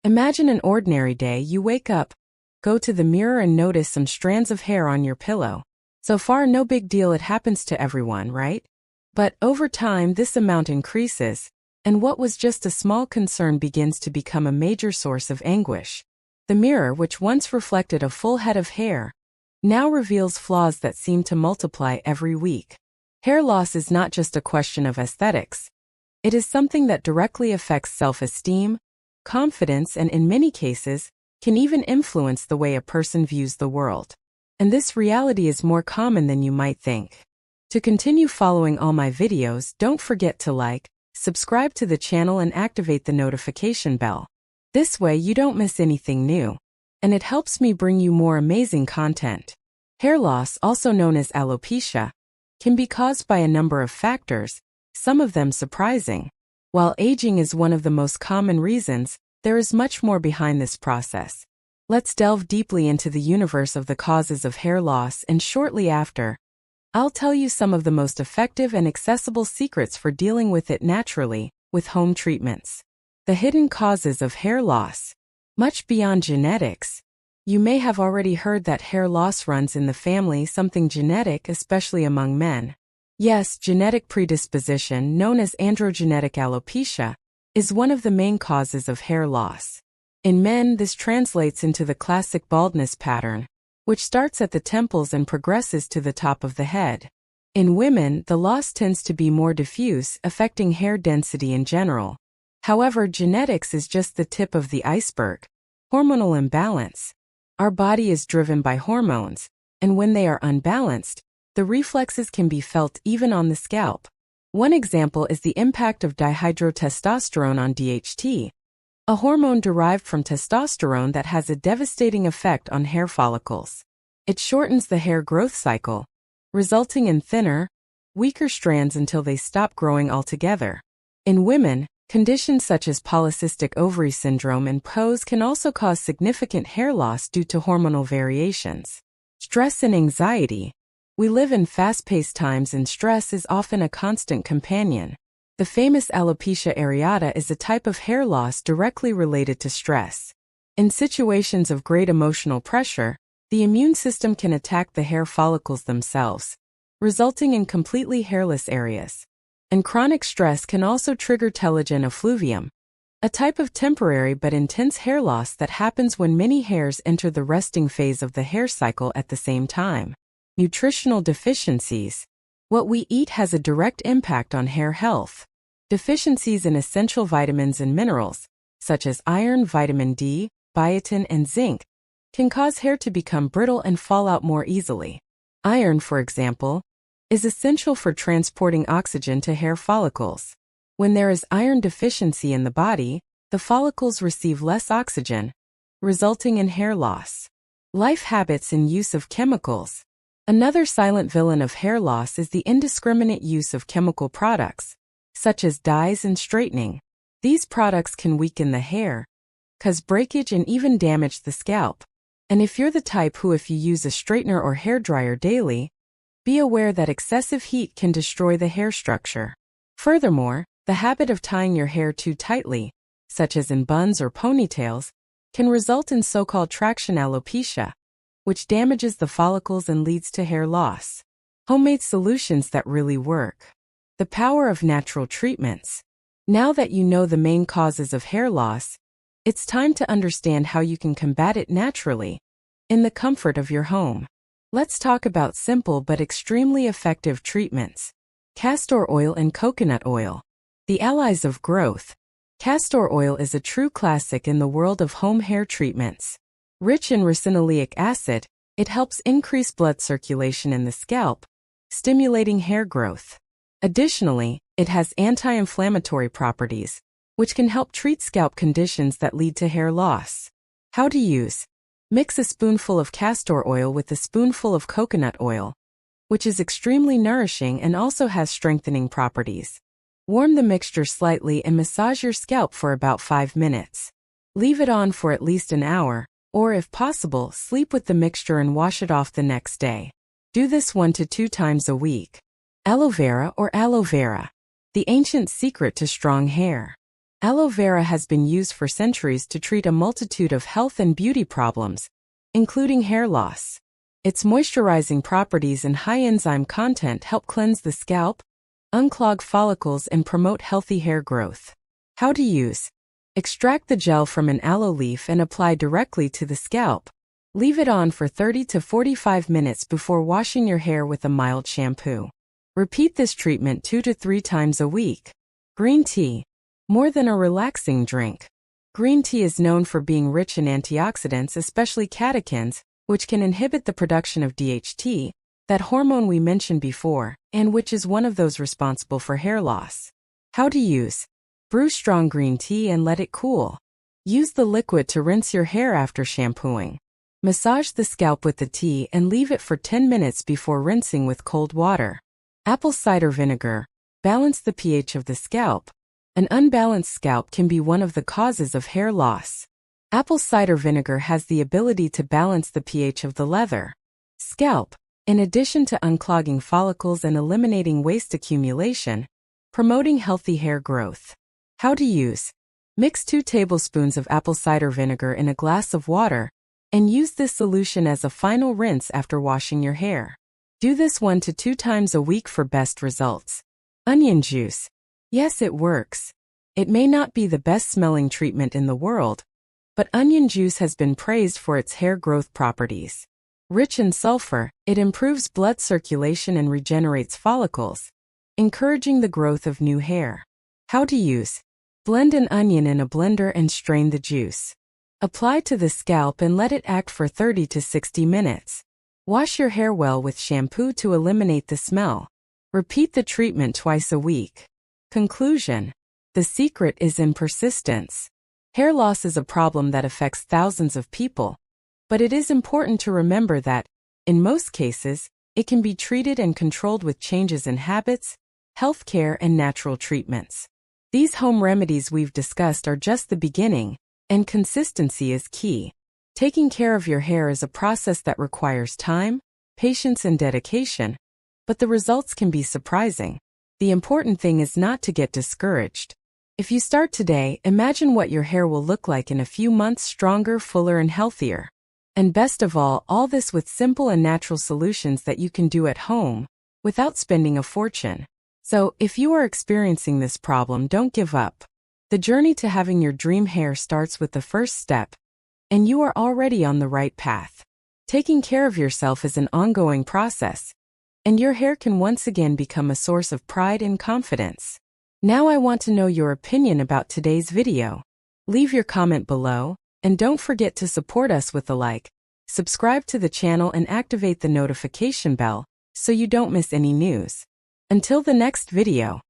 Imagine an ordinary day. You wake up, go to the mirror and notice some strands of hair on your pillow. So far, no big deal, it happens to everyone, right? But over time, this amount increases, and what was just a small concern begins to become a major source of anguish. The mirror, which once reflected a full head of hair, now reveals flaws that seem to multiply every week. Hair loss is not just a question of aesthetics. It is something that directly affects self-esteem, confidence, and in many cases, can even influence the way a person views the world. And this reality is more common than you might think. To continue following all my videos, don't forget to like, subscribe to the channel and activate the notification bell. This way you don't miss anything new, and it helps me bring you more amazing content. Hair loss, also known as alopecia, can be caused by a number of factors, some of them surprising. While aging is one of the most common reasons, there is much more behind this process. Let's delve deeply into the universe of the causes of hair loss, and shortly after, I'll tell you some of the most effective and accessible secrets for dealing with it naturally, with home treatments. The hidden causes of hair loss. Much beyond genetics. You may have already heard that hair loss runs in the family, something genetic, especially among men. Yes, genetic predisposition, known as androgenetic alopecia, is one of the main causes of hair loss. In men, this translates into the classic baldness pattern, which starts at the temples and progresses to the top of the head. In women, the loss tends to be more diffuse, affecting hair density in general. However, genetics is just the tip of the iceberg. Hormonal imbalance. Our body is driven by hormones, and when they are unbalanced, the reflexes can be felt even on the scalp. One example is the impact of dihydrotestosterone on DHT, a hormone derived from testosterone that has a devastating effect on hair follicles. It shortens the hair growth cycle, resulting in thinner, weaker strands until they stop growing altogether. In women, conditions such as polycystic ovary syndrome and POS can also cause significant hair loss due to hormonal variations. Stress and anxiety. We live in fast-paced times, and stress is often a constant companion. The famous alopecia areata is a type of hair loss directly related to stress. In situations of great emotional pressure, the immune system can attack the hair follicles themselves, resulting in completely hairless areas. And chronic stress can also trigger telogen effluvium, a type of temporary but intense hair loss that happens when many hairs enter the resting phase of the hair cycle at the same time. Nutritional deficiencies. What we eat has a direct impact on hair health. Deficiencies in essential vitamins and minerals, such as iron, vitamin D, biotin, and zinc, can cause hair to become brittle and fall out more easily. Iron, for example, is essential for transporting oxygen to hair follicles. When there is iron deficiency in the body, the follicles receive less oxygen, resulting in hair loss. Life habits and use of chemicals. Another silent villain of hair loss is the indiscriminate use of chemical products, such as dyes and straightening. These products can weaken the hair, cause breakage, and even damage the scalp. And if you're the type who, if you use a straightener or hairdryer daily, be aware that excessive heat can destroy the hair structure. Furthermore, the habit of tying your hair too tightly, such as in buns or ponytails, can result in so-called traction alopecia, which damages the follicles and leads to hair loss. Homemade solutions that really work. The power of natural treatments. Now that you know the main causes of hair loss, it's time to understand how you can combat it naturally, in the comfort of your home. Let's talk about simple but extremely effective treatments. Castor oil and coconut oil. The allies of growth. Castor oil is a true classic in the world of home hair treatments. Rich in ricinoleic acid, it helps increase blood circulation in the scalp, stimulating hair growth. Additionally, it has anti-inflammatory properties, which can help treat scalp conditions that lead to hair loss. How to use. Mix a spoonful of castor oil with a spoonful of coconut oil, which is extremely nourishing and also has strengthening properties. Warm the mixture slightly and massage your scalp for about 5 minutes. Leave it on for at least an hour, or if possible, sleep with the mixture and wash it off the next day. Do this 1 to 2 times a week. Aloe vera or aloe vera. The ancient secret to strong hair. Aloe vera has been used for centuries to treat a multitude of health and beauty problems, including hair loss. Its moisturizing properties and high enzyme content help cleanse the scalp, unclog follicles, and promote healthy hair growth. How to use: extract the gel from an aloe leaf and apply directly to the scalp. Leave it on for 30 to 45 minutes before washing your hair with a mild shampoo. Repeat this treatment 2 to 3 times a week. Green tea. More than a relaxing drink. Green tea is known for being rich in antioxidants, especially catechins, which can inhibit the production of DHT, that hormone we mentioned before, and which is one of those responsible for hair loss. How to use: brew strong green tea and let it cool. Use the liquid to rinse your hair after shampooing. Massage the scalp with the tea and leave it for 10 minutes before rinsing with cold water. Apple cider vinegar. Balance the pH of the scalp. An unbalanced scalp can be one of the causes of hair loss. Apple cider vinegar has the ability to balance the pH of the leather scalp, in addition to unclogging follicles and eliminating waste accumulation, promoting healthy hair growth. How to use: mix 2 tablespoons of apple cider vinegar in a glass of water, and use this solution as a final rinse after washing your hair. Do this 1 to 2 times a week for best results. Onion juice. Yes, it works. It may not be the best-smelling treatment in the world, but onion juice has been praised for its hair growth properties. Rich in sulfur, it improves blood circulation and regenerates follicles, encouraging the growth of new hair. How to use: blend an onion in a blender and strain the juice. Apply to the scalp and let it act for 30 to 60 minutes. Wash your hair well with shampoo to eliminate the smell. Repeat the treatment twice a week. Conclusion: the secret is in persistence. Hair loss is a problem that affects thousands of people, but it is important to remember that, in most cases, it can be treated and controlled with changes in habits, healthcare, and natural treatments. These home remedies we've discussed are just the beginning, and consistency is key. Taking care of your hair is a process that requires time, patience, and dedication, but the results can be surprising. The important thing is not to get discouraged. If you start today, imagine what your hair will look like in a few months: stronger, fuller, and healthier. And best of all this with simple and natural solutions that you can do at home, without spending a fortune. So, if you are experiencing this problem, don't give up. The journey to having your dream hair starts with the first step, and you are already on the right path. Taking care of yourself is an ongoing process, and your hair can once again become a source of pride and confidence. Now I want to know your opinion about today's video. Leave your comment below, and don't forget to support us with a like, subscribe to the channel, and activate the notification bell so you don't miss any news. Until the next video.